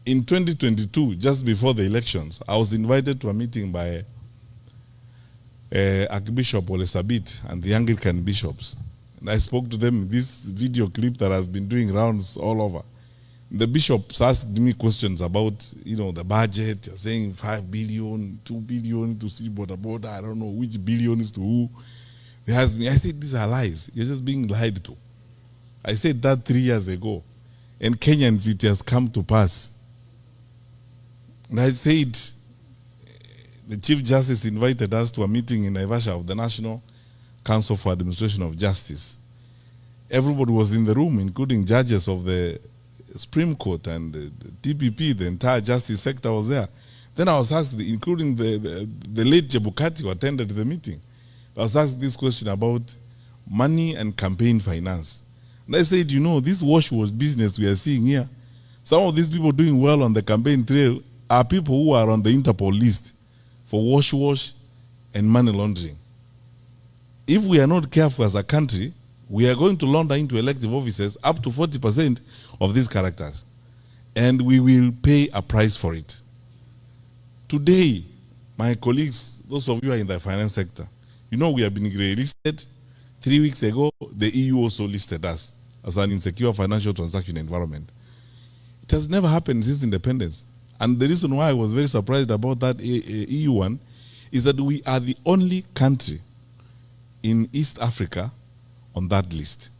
In 2022, just before the elections, I was invited to a meeting by Archbishop Olesabit and the Anglican bishops. And I spoke to them, this video clip that has been doing rounds all over. The bishops asked me questions about, the budget, saying 5 billion, 2 billion to see border, I don't know which billion is to who. They asked me, I said, these are lies. You're just being lied to. I said that 3 years ago. And Kenyans, it has come to pass. And I said, the Chief Justice invited us to a meeting in Naivasha of the National Council for Administration of Justice. Everybody was in the room, including judges of the Supreme Court and the DPP, the entire justice sector was there. Then I was asked, including the late Jebukati who attended the meeting, I was asked this question about money and campaign finance. And I said, this wash-wash business we are seeing here, some of these people doing well on the campaign trail are people who are on the Interpol list for wash-wash and money laundering. If we are not careful as a country, we are going to launder into elective offices up to 40% of these characters. And we will pay a price for it. Today, my colleagues, those of you who are in the finance sector, we have been grey-listed. 3 weeks ago, the EU also listed us as an insecure financial transaction environment. It has never happened since independence. And the reason why I was very surprised about that EU one is that we are the only country in East Africa on that list.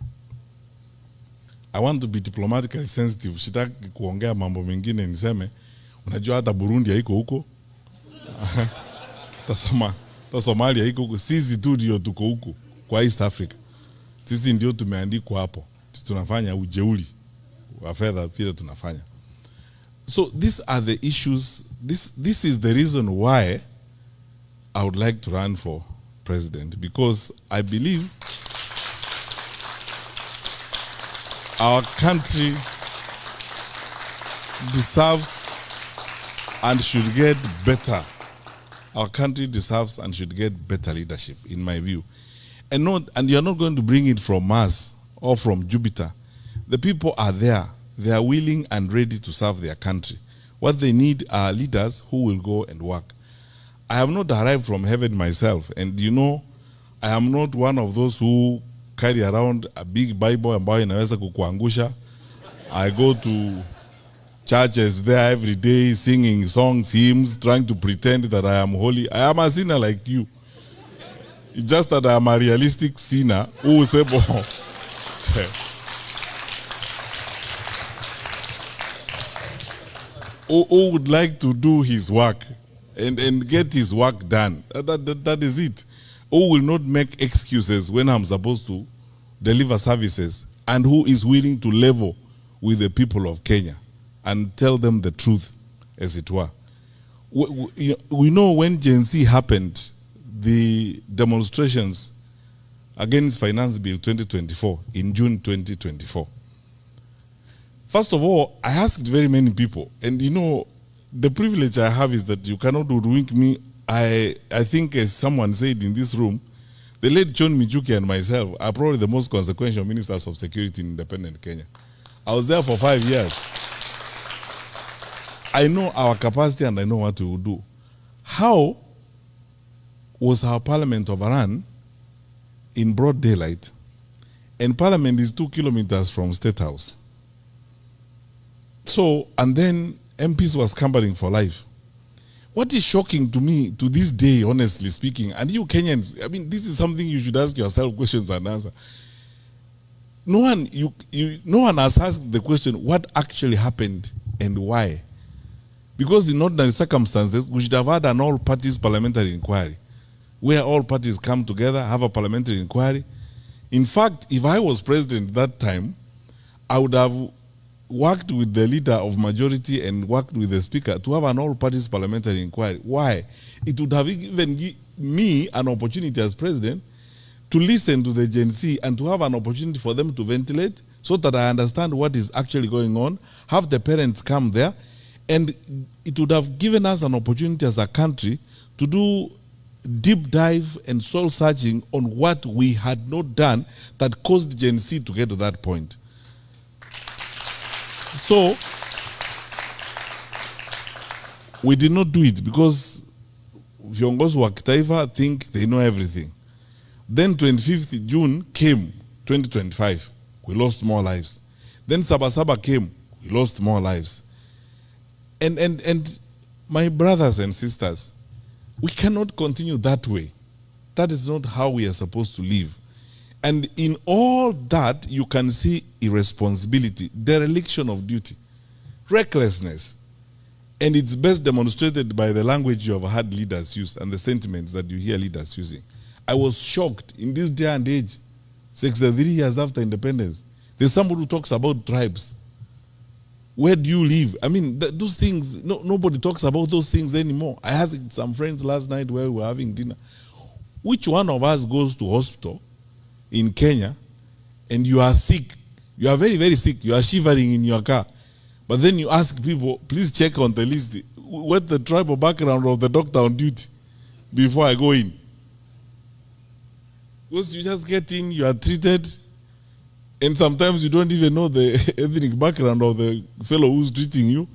I want to be diplomatically sensitive. Sitaki kuongea mambo mengine niseme, unajua hata Burundi haiko huko. Ta Somalia haiko huko. Sisi tu ndio tuko huko kwa East Africa. Sisi ndio tumeandikwa hapo. Tunafanya ujeuri wa fedha vile tunafanya. So these are the issues. This is the reason why I would like to run for president, because I believe our country deserves and should get better. Our country deserves and should get better leadership, in my view. And you're not going to bring it from Mars or from Jupiter. The people are there. They are willing and ready to serve their country. What they need are leaders who will go and work. I have not arrived from heaven myself. And I am not one of those who carry around a big Bible ambayo inaweza kukuangusha. I go to churches there every day, singing songs, hymns, trying to pretend that I am holy. I am a sinner like you. It's just that I am a realistic sinner who will say, who would like to do his work and get his work done. That is it. Who will not make excuses when I'm supposed to deliver services, and who is willing to level with the people of Kenya and tell them the truth, as it were. We know when Gen Z happened, the demonstrations against Finance Bill 2024 in June 2024. First of all, I asked very many people, and the privilege I have is that you cannot hoodwink me. I think, as someone said in this room, the late John Mijuki and myself are probably the most consequential ministers of security in independent Kenya. I was there for 5 years. I know our capacity and I know what we will do. How was our parliament overrun in broad daylight? And parliament is 2 kilometers from State House. So, and then MPs were scampering for life. What is shocking to me to this day, honestly speaking, and you Kenyans, this is something you should ask yourself questions and answer. No one has asked the question, what actually happened and why? Because in ordinary circumstances, we should have had an all-parties parliamentary inquiry, where all parties come together, have a parliamentary inquiry. In fact, if I was president that time, I would have worked with the leader of majority and worked with the speaker to have an all-parties parliamentary inquiry. Why? It would have given me an opportunity as president to listen to the Gen Z and to have an opportunity for them to ventilate so that I understand what is actually going on, have the parents come there, and it would have given us an opportunity as a country to do deep dive and soul searching on what we had not done that caused Gen Z to get to that point. So, We did not do it because viongozi wa kitaifa think they know everything. Then 25th June came, 2025. We lost more lives. Then Sabasaba came. We lost more lives. And my brothers and sisters, we cannot continue that way. That is not how we are supposed to live. And in all that, you can see irresponsibility, dereliction of duty, recklessness. And it's best demonstrated by the language you have had leaders use and the sentiments that you hear leaders using. I was shocked in this day and age, 63 years after independence. There's somebody who talks about tribes. Where do you live? I mean, those things, nobody talks about those things anymore. I asked some friends last night where we were having dinner. Which one of us goes to hospital in Kenya and you are sick? You are very, very sick. You are shivering in your car. But then you ask people, please check on the list, what's the tribal background of the doctor on duty before I go in? Because you just get in, you are treated, and sometimes you don't even know the ethnic background of the fellow who's treating you.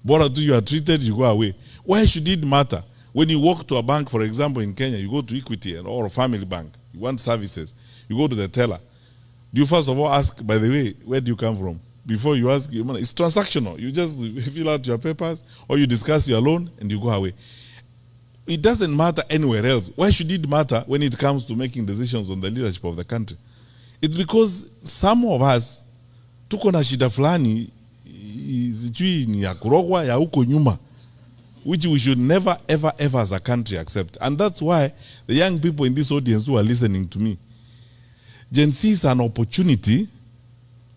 But until you are treated, you go away. Why should it matter? When you walk to a bank, for example, in Kenya, you go to Equity or a family bank, you want services, you go to the teller. Do you first of all ask, by the way, where do you come from? Before you ask your money. It's transactional. You just fill out your papers or you discuss your loan and you go away. It doesn't matter anywhere else. Why should it matter when it comes to making decisions on the leadership of the country? It's because some of us tuko na shida fulani sijui ni ya kurogwa ya huko nyuma, which we should never ever ever as a country accept. And that's why the young people in this audience who are listening to me, Gen Z is an opportunity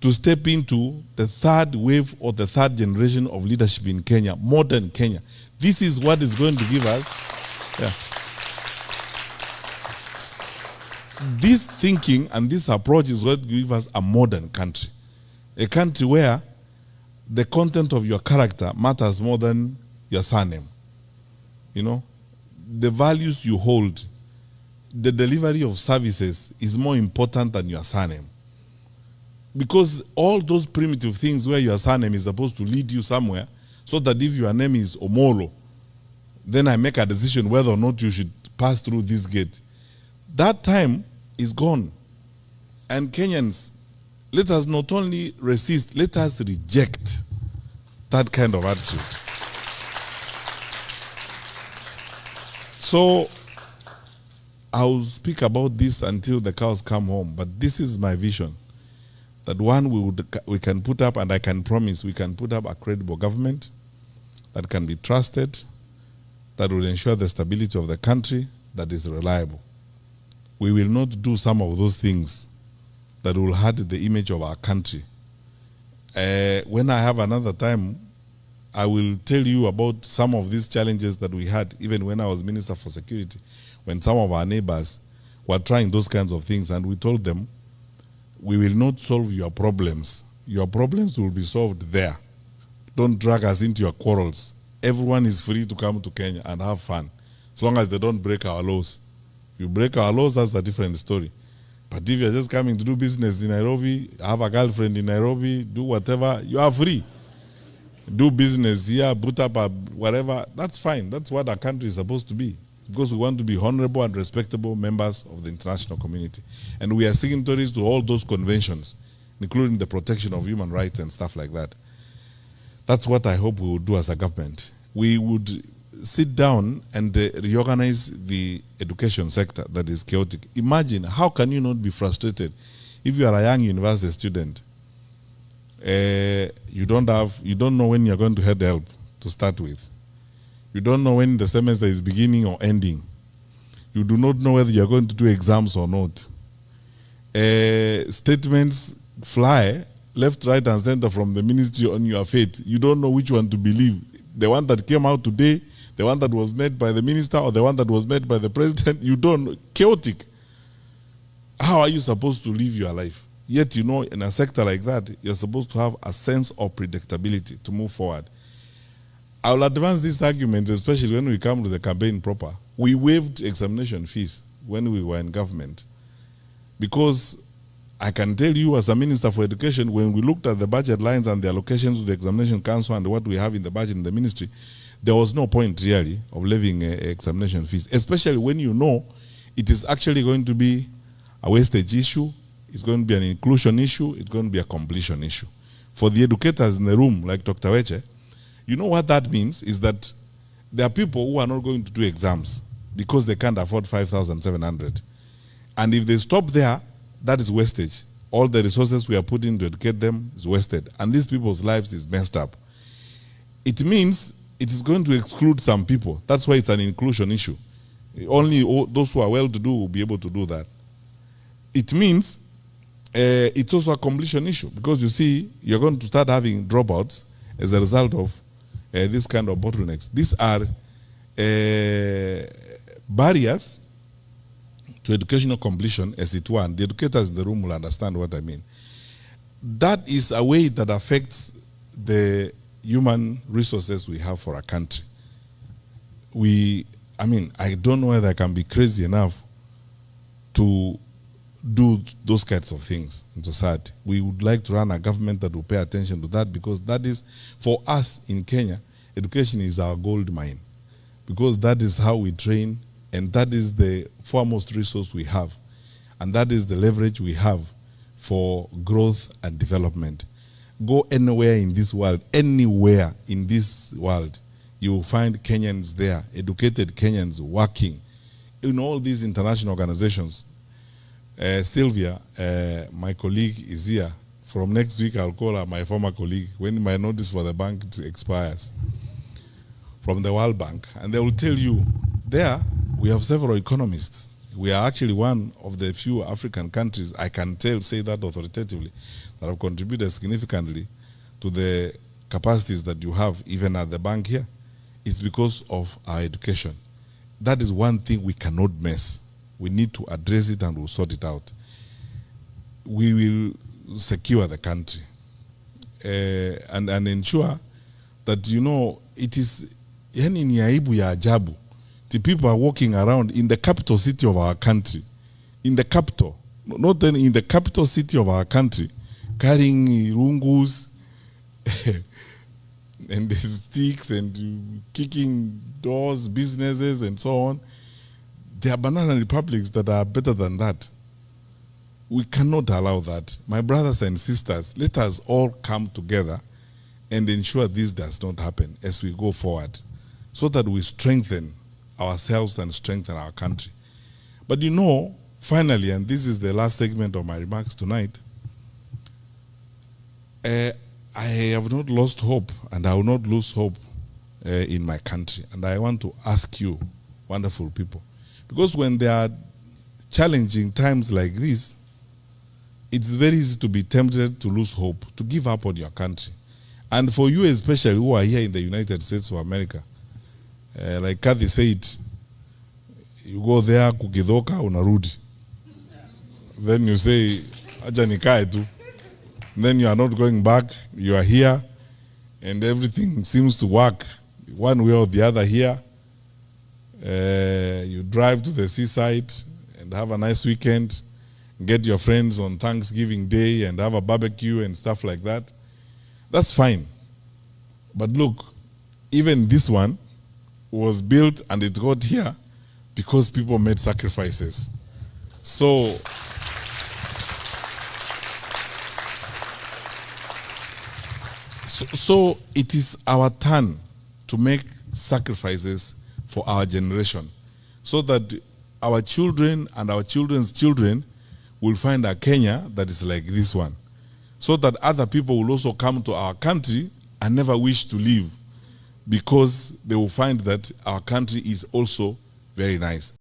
to step into the third wave or the third generation of leadership in Kenya, modern Kenya. This is what is going to give us. Yeah. This thinking and this approach is what gives us a modern country. A country where the content of your character matters more than your surname. You know, the values you hold, the delivery of services is more important than your surname. Because all those primitive things where your surname is supposed to lead you somewhere, so that if your name is Omolo, then I make a decision whether or not you should pass through this gate. That time is gone. And Kenyans, let us not only resist, let us reject that kind of attitude. So I'll speak about this until the cows come home, but this is my vision. That one, we can put up, and I can promise, we can put up a credible government that can be trusted, that will ensure the stability of the country, that is reliable. We will not do some of those things that will hurt the image of our country. When I have another time, I will tell you about some of these challenges that we had, even when I was Minister for Security, when some of our neighbors were trying those kinds of things, and we told them, we will not solve your problems. Your problems will be solved there. Don't drag us into your quarrels. Everyone is free to come to Kenya and have fun, as long as they don't break our laws. If you break our laws, that's a different story. But if you're just coming to do business in Nairobi, have a girlfriend in Nairobi, do whatever, you are free. Do business here, put up a whatever, that's fine. That's what our country is supposed to be. Because we want to be honorable and respectable members of the international community. And we are signatories to all those conventions, including the protection of human rights and stuff like that. That's what I hope we will do as a government. We would sit down and reorganize the education sector that is chaotic. Imagine, how can you not be frustrated if you are a young university student? You don't know when you're going to have help to start with. You don't know when the semester is beginning or ending. You do not know whether you're going to do exams or not. Statements fly left, right, and center from the ministry on your fate. You don't know which one to believe. The one that came out today, the one that was made by the minister, or the one that was made by the president. You don't know. Chaotic. How are you supposed to live your life? Yet, you know, in a sector like that, you're supposed to have a sense of predictability to move forward. I will advance this argument, especially when we come to the campaign proper. We waived examination fees when we were in government. Because I can tell you as a Minister for Education, when we looked at the budget lines and the allocations to the Examination Council and what we have in the budget in the ministry, there was no point really of levying examination fees, especially when you know it is actually going to be a wastage issue, it's going to be an inclusion issue, it's going to be a completion issue. For the educators in the room, like Dr. Weche, you know what that means is that there are people who are not going to do exams because they can't afford 5,700. And if they stop there, that is wastage. All the resources we are putting to educate them is wasted. And these people's lives is messed up. It means it is going to exclude some people. That's why it's an inclusion issue. Only those who are well-to-do will be able to do that. It means it's also a completion issue because you see, you're going to start having dropouts as a result of this kind of bottlenecks. These are barriers to educational completion, as it were, and the educators in the room will understand what I mean. That is a way that affects the human resources we have for our country. I don't know whether I can be crazy enough to do those kinds of things in society. We would like to run a government that will pay attention to that, because that is, for us in Kenya, education is our gold mine, because that is how we train, and that is the foremost resource we have, and that is the leverage we have for growth and development. Go anywhere in this world, anywhere in this world, you will find Kenyans there, educated Kenyans working in all these international organizations. Sylvia, my colleague, is here. From next week, I'll call her my former colleague when my notice for the bank expires, from the World Bank. And they will tell you, there we have several economists. We are actually one of the few African countries, I can say that authoritatively, that have contributed significantly to the capacities that you have even at the bank here. It's because of our education. That is one thing we cannot mess. We need to address it and we'll sort it out. We will secure the country and ensure that, you know, it is, yani ni aibu ya ajabu. The people are walking around in the capital city of our country, in the capital, not then in the capital city of our country, carrying rungus and the sticks and kicking doors, businesses and so on. There are banana republics that are better than that. We cannot allow that. My brothers and sisters, let us all come together and ensure this does not happen as we go forward, so that we strengthen ourselves and strengthen our country. But you know, finally, and this is the last segment of my remarks tonight, I have not lost hope, and I will not lose hope in my country. And I want to ask you, wonderful people, because when there are challenging times like this, it's very easy to be tempted to lose hope, to give up on your country. And for you especially who are here in the United States of America, like Kathy said, you go there, kukidoka, unarudi. Then you say, acha nikae tu. Then you are not going back, you are here, and everything seems to work one way or the other here. You drive to the seaside and have a nice weekend, get your friends on Thanksgiving Day and have a barbecue and stuff like that. That's fine. But look, even this one was built and it got here because people made sacrifices. So it is our turn to make sacrifices for our generation, so that our children and our children's children will find a Kenya that is like this one, so that other people will also come to our country and never wish to leave, because they will find that our country is also very nice.